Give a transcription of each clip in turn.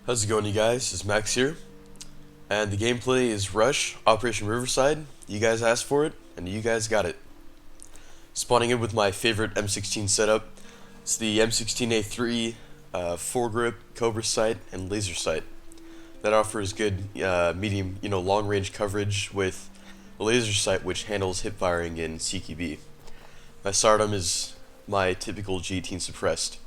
How's it going, you guys? It's Max here, and the gameplay is Rush, Operation Riverside. You guys asked for it, and you guys got it. Spawning in with my favorite M16 setup. It's the M16A3 foregrip, Cobra sight, and laser sight. That offers good medium, long-range coverage with the laser sight, which handles hip firing in CQB. My sidearm is my typical G18 suppressed.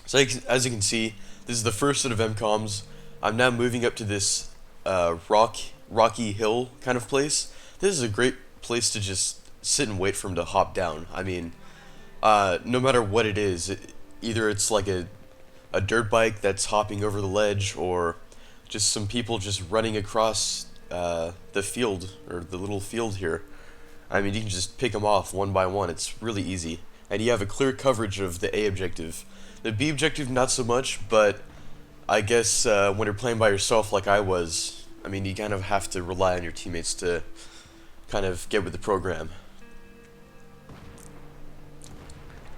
So as you can see, this is the first set of MCOMs. I'm now moving up to this rocky hill kind of place. This is a great place to just sit and wait for him to hop down. I mean, no matter what it is, either it's like a dirt bike that's hopping over the ledge, or just some people just running across the field, or the little field here. I mean, you can just pick them off one by one. It's really easy. And you have a clear coverage of the A objective. The B objective, not so much, but I guess when you're playing by yourself like I was, I mean, you kind of have to rely on your teammates to kind of get with the program.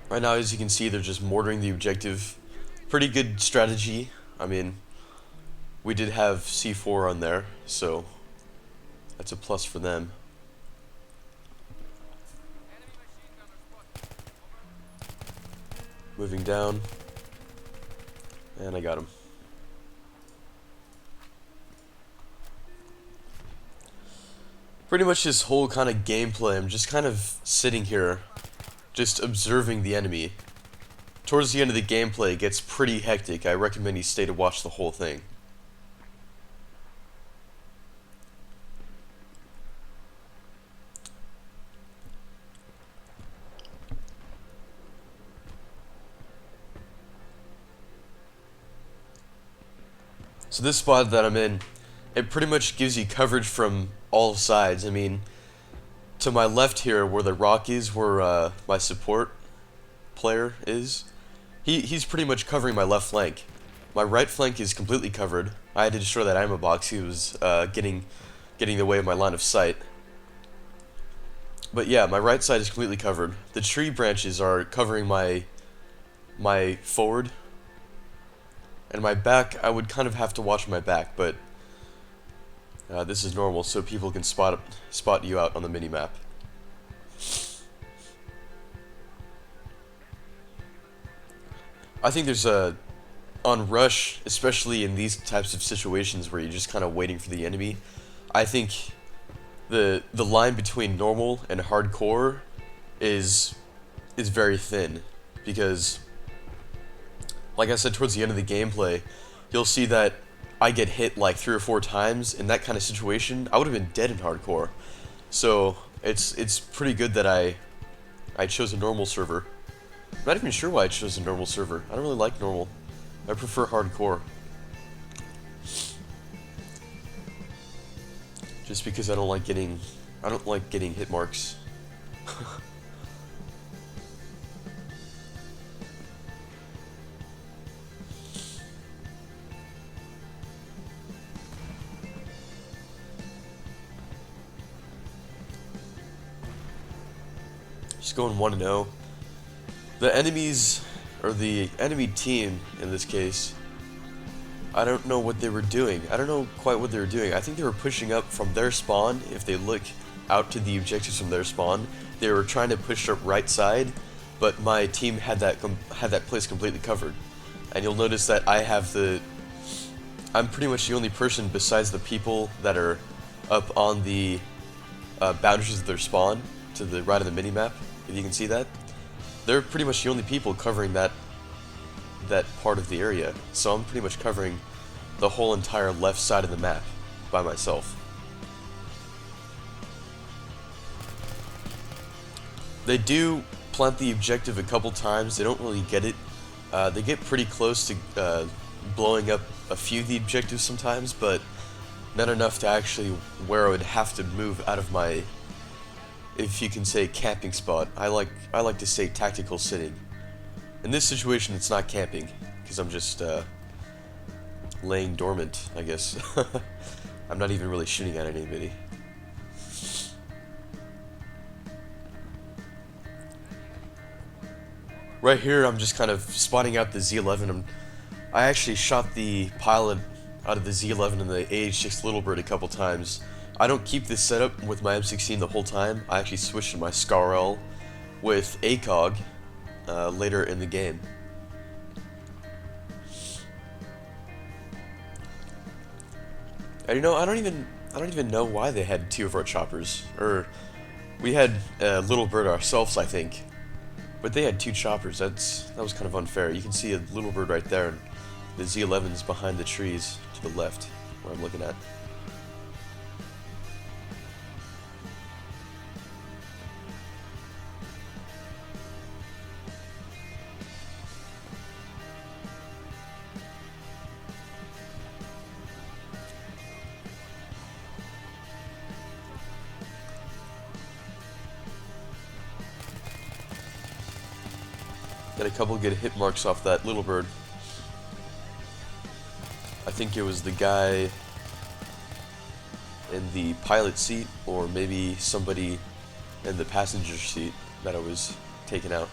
Right now, as you can see, they're just mortaring the objective. Pretty good strategy. I mean, we did have C4 on there, so that's a plus for them. Moving down, and I got him. Pretty much this whole kind of gameplay, I'm just kind of sitting here, just observing the enemy. Towards the end of the gameplay, it gets pretty hectic. I recommend you stay to watch the whole thing. So this spot that I'm in, it pretty much gives you coverage from all sides. I mean, to my left here, where the rock is, where my support player is, he's pretty much covering my left flank. My right flank is completely covered. I had to destroy that ammo box. He was getting in the way of my line of sight. But yeah, my right side is completely covered. The tree branches are covering my forward. And my back, I would kind of have to watch my back, but this is normal, so people can spot you out on the mini-map. I think there's on Rush, especially in these types of situations where you're just kind of waiting for the enemy, I think the line between normal and hardcore is very thin, because like I said, towards the end of the gameplay, you'll see that I get hit like 3 or 4 times. In that kind of situation, I would have been dead in hardcore. So it's pretty good that I chose a normal server. I'm not even sure why I chose a normal server. I don't really like normal. I prefer hardcore. Just because I don't like getting hit marks. Just going 1-0. The enemies, or the enemy team in this case, I don't know what they were doing. I don't know quite what they were doing. I think they were pushing up from their spawn. If they look out to the objectives from their spawn, they were trying to push up right side, but my team had that place completely covered. And you'll notice that I'm pretty much the only person besides the people that are up on the boundaries of their spawn to the right of the minimap. If you can see that, they're pretty much the only people covering that part of the area. So I'm pretty much covering the whole entire left side of the map by myself. They do plant the objective a couple times. They don't really get it. They get pretty close to blowing up a few of the objectives sometimes, but not enough to actually where I would have to move out of my, if you can say, camping spot. I like to say tactical sitting. In this situation, it's not camping, because I'm just laying dormant, I guess. I'm not even really shooting at anybody. Right here, I'm just kind of spotting out the Z11. I actually shot the pilot out of the Z11 and the AH6 Little Bird a couple times. I don't keep this setup with my M16 the whole time. I actually switched to my SCAR-L with ACOG later in the game. And you know, I don't even know why they had two of our choppers. Or we had Little Bird ourselves, I think. But they had two choppers. That was kind of unfair. You can see a Little Bird right there, and the Z11's behind the trees to the left, where I'm looking at. Got a couple good hit marks off that Little Bird. I think it was the guy in the pilot seat, or maybe somebody in the passenger seat that I was taking out.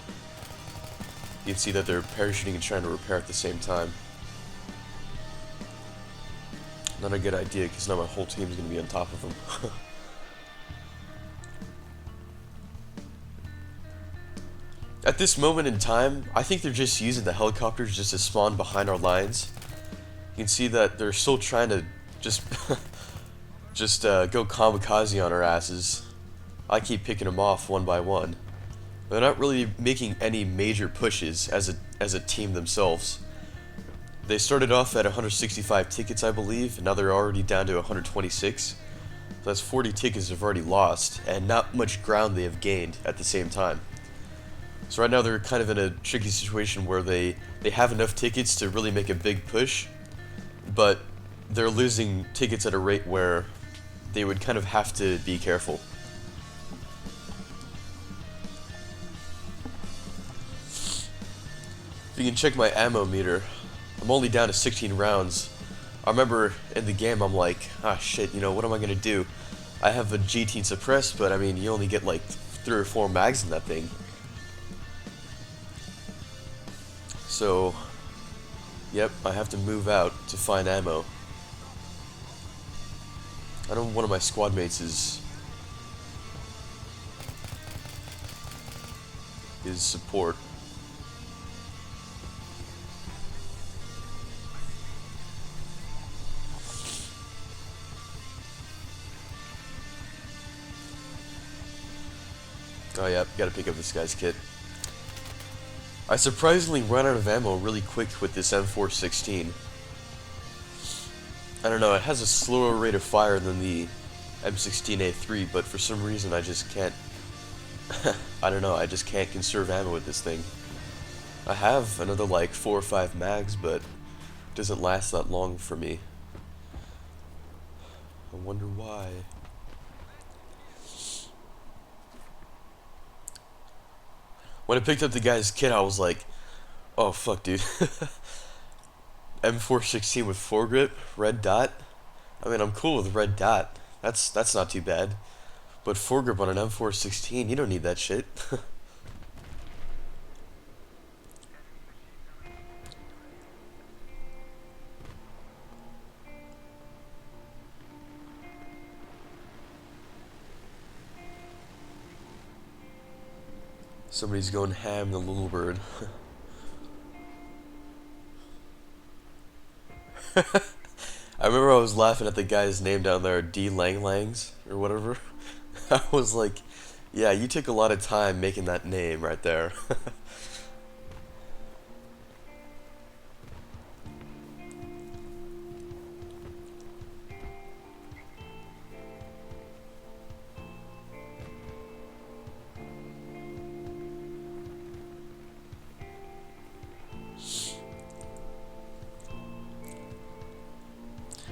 You can see that they're parachuting and trying to repair at the same time. Not a good idea, because now my whole team is going to be on top of them. At this moment in time, I think they're just using the helicopters just to spawn behind our lines. You can see that they're still trying to just go kamikaze on our asses. I keep picking them off one by one. They're not really making any major pushes as a team themselves. They started off at 165 tickets, I believe, and now they're already down to 126. So that's 40 tickets they've already lost, and not much ground they have gained at the same time. So right now they're kind of in a tricky situation where they have enough tickets to really make a big push, but they're losing tickets at a rate where they would kind of have to be careful. If you can check my ammo meter, I'm only down to 16 rounds. I remember in the game I'm like, ah shit, you know, what am I gonna do? I have a G-Teen suppressed, but I mean, you only get like 3 or 4 mags in that thing. So, yep, I have to move out to find ammo. I know one of my squad mates is support. Oh yeah, gotta pick up this guy's kit. I surprisingly ran out of ammo really quick with this M416. I don't know, it has a slower rate of fire than the M16A3, but for some reason I just can't... I don't know, I just can't conserve ammo with this thing. I have another like 4 or 5 mags, but it doesn't last that long for me. I wonder why. When I picked up the guy's kit, I was like, oh fuck, dude. M416 with foregrip, red dot. I mean, I'm cool with red dot. That's not too bad. But foregrip on an M416, you don't need that shit. Somebody's going ham, the Little Bird. I remember I was laughing at the guy's name down there, D Lang Langs, or whatever. I was like, yeah, you took a lot of time making that name right there.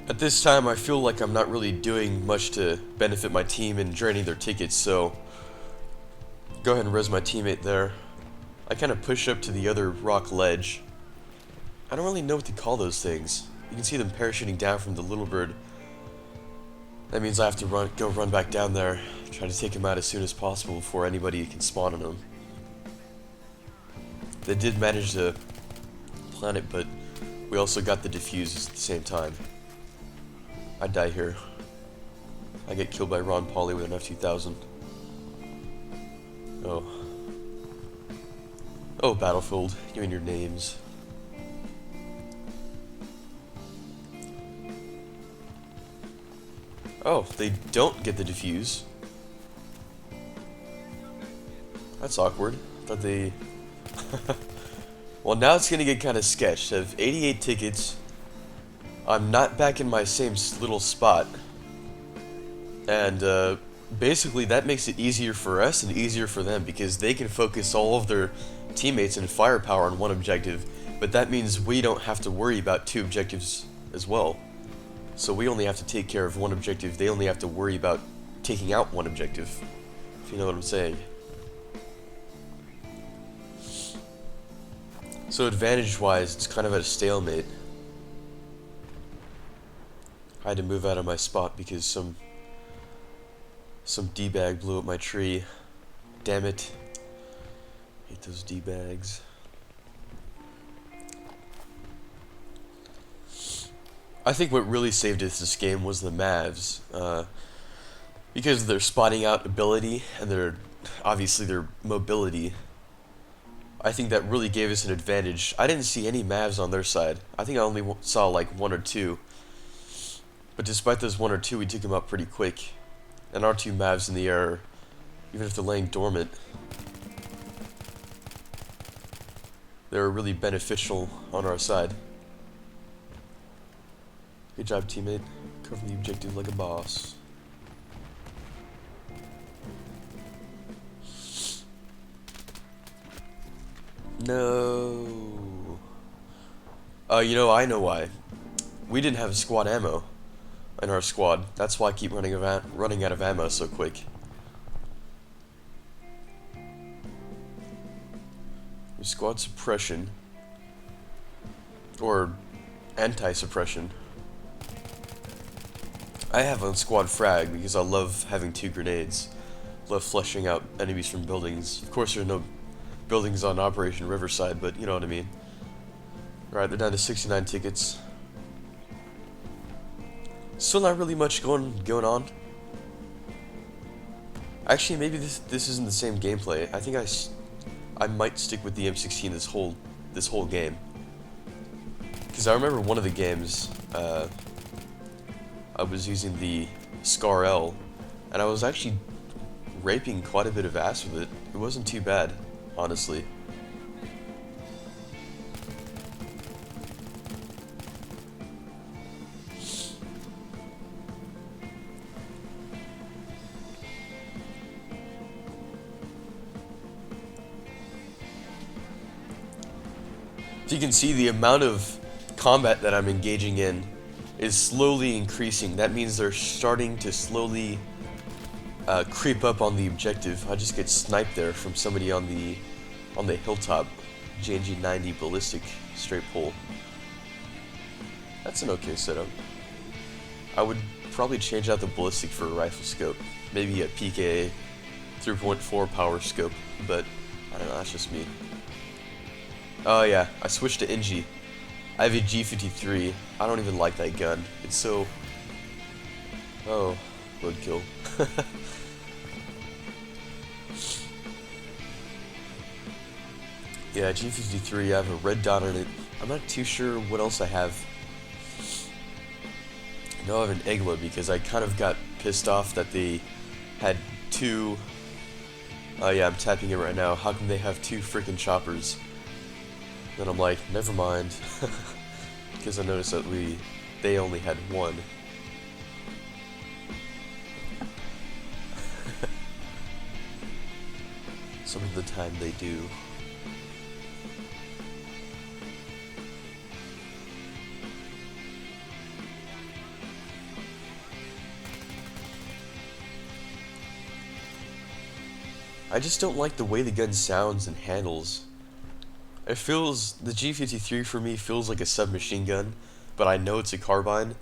At this time, I feel like I'm not really doing much to benefit my team in draining their tickets, so go ahead and res my teammate there. I kind of push up to the other rock ledge. I don't really know what to call those things. You can see them parachuting down from the Little Bird. That means I have to go run back down there, try to take him out as soon as possible before anybody can spawn on him. They did manage to plant it, but We also got the diffuse at the same time. I die here. I get killed by Ron Pauly with an F-2000. Oh. Oh, Battlefield. Give me your names. Oh, they don't get the diffuse. That's awkward. I thought they... Well, now it's gonna get kind of sketched. I have 88 tickets. I'm not back in my same little spot. And, basically that makes it easier for us and easier for them because they can focus all of their teammates and firepower on one objective, but that means we don't have to worry about two objectives as well. So we only have to take care of one objective, they only have to worry about taking out one objective, if you know what I'm saying. So advantage-wise, it's kind of at a stalemate. I had to move out of my spot because some D-bag blew up my tree. Damn it. Hate those D-bags. I think what really saved us this game was the Mavs. Because of their spotting out ability and obviously their mobility. I think that really gave us an advantage. I didn't see any Mavs on their side. I think I only saw like one or two. But despite those one or two, we took them out pretty quick. And our two Mavs in the air, even if they're laying dormant, they're really beneficial on our side. Good job, teammate. Covering the objective like a boss. No. You know, I know why. We didn't have squad ammo in our squad. That's why I keep running out of ammo so quick. Squad suppression. Or anti-suppression. I have on squad frag because I love having 2 grenades. Love flushing out enemies from buildings. Of course, there are no buildings on Operation Riverside, but you know what I mean. Alright, they're down to 69 tickets. Still not really much going on. Actually, maybe this isn't the same gameplay. I think I might stick with the M16 this whole game. Because I remember one of the games, I was using the Scar L, and I was actually raping quite a bit of ass with it. It wasn't too bad, honestly. If you can see, the amount of combat that I'm engaging in is slowly increasing. That means they're starting to slowly creep up on the objective. I just get sniped there from somebody on the hilltop. JNG 90 ballistic straight pull. That's an okay setup. I would probably change out the ballistic for a rifle scope. Maybe a PK 3.4 power scope, but I don't know, that's just me. Oh yeah, I switched to NG. I have a G53. I don't even like that gun. It's so... Oh, roadkill. Yeah, G53, I have a red dot on it. I'm not too sure what else I have. I know I have an Egla because I kind of got pissed off that they had 2... Oh yeah, I'm tapping it right now. How come they have 2 freaking choppers? Then I'm like, never mind. Because I noticed that they only had 1. Some of the time they do. I just don't like the way the gun sounds and handles. It feels, the G53 for me feels like a submachine gun, but I know it's a carbine.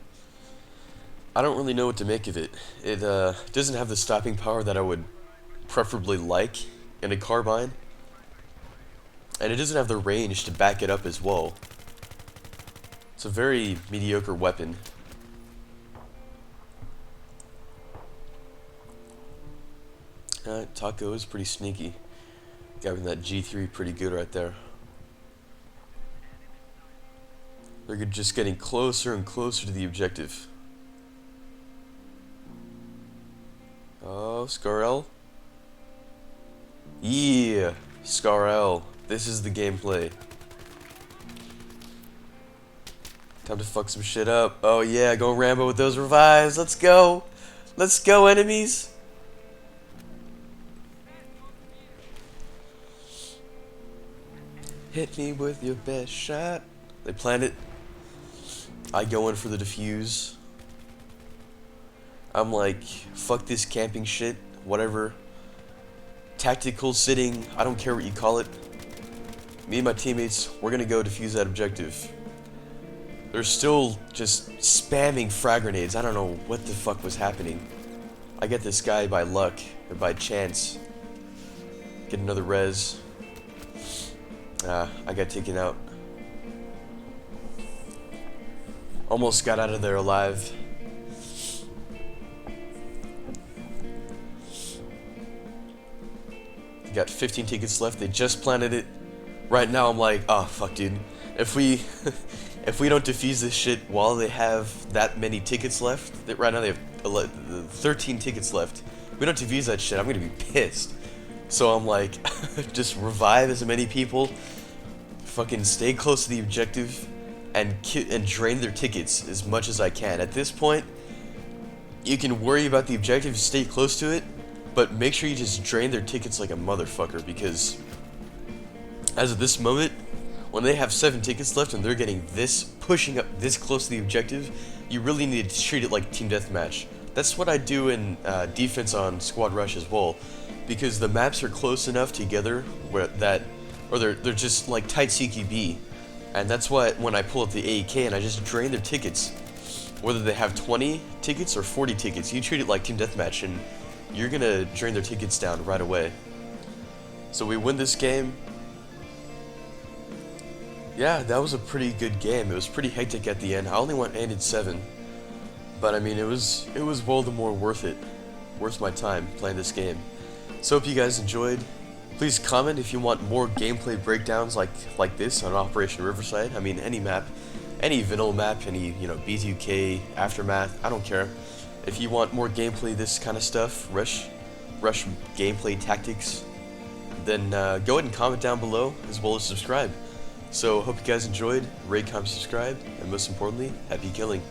I don't really know what to make of it. It doesn't have the stopping power that I would preferably like in a carbine, and it doesn't have the range to back it up as well. It's a very mediocre weapon. Taco is pretty sneaky. Grabbing that G3 pretty good right there. They're just getting closer and closer to the objective. Oh, Scarel. Yeah, Scarel. This is the gameplay. Time to fuck some shit up. Oh yeah, go Rambo with those revives. Let's go. Let's go, enemies. Hit me with your best shot. They plant it. I go in for the defuse. I'm like, fuck this camping shit. Whatever. Tactical sitting. I don't care what you call it. Me and my teammates, we're gonna go defuse that objective. They're still just spamming frag grenades. I don't know what the fuck was happening. I get this guy by luck, or by chance. Get another res. I got taken out. Almost got out of there alive. Got 15 tickets left. They just planted it. Right now I'm like, oh fuck, dude. If we if we don't defuse this shit while they have that many tickets left, right now they have 13 tickets left. If we don't defuse that shit, I'm gonna be pissed. So I'm like, just revive as many people, fucking stay close to the objective, and drain their tickets as much as I can. At this point, you can worry about the objective, stay close to it, but make sure you just drain their tickets like a motherfucker, because as of this moment, when they have 7 tickets left and they're getting this, pushing up this close to the objective, you really need to treat it like team deathmatch. That's what I do in defense on Squad Rush as well, because the maps are close enough together where they're just like tight CQB, and that's why when I pull up the AEK and I just drain their tickets, whether they have 20 tickets or 40 tickets, you treat it like team deathmatch and you're gonna drain their tickets down right away. So we win this game. Yeah, that was a pretty good game. It was pretty hectic at the end. I only went 8-7, but I mean it was all the more worth it, worth my time playing this game. So hope you guys enjoyed. Please comment if you want more gameplay breakdowns like this on Operation Riverside. I mean any map, any vanilla map, any B2K, Aftermath. I don't care. If you want more gameplay, this kind of stuff, rush gameplay tactics, then go ahead and comment down below as well as subscribe. So hope you guys enjoyed. Rate, comment, subscribe, and most importantly, happy killing.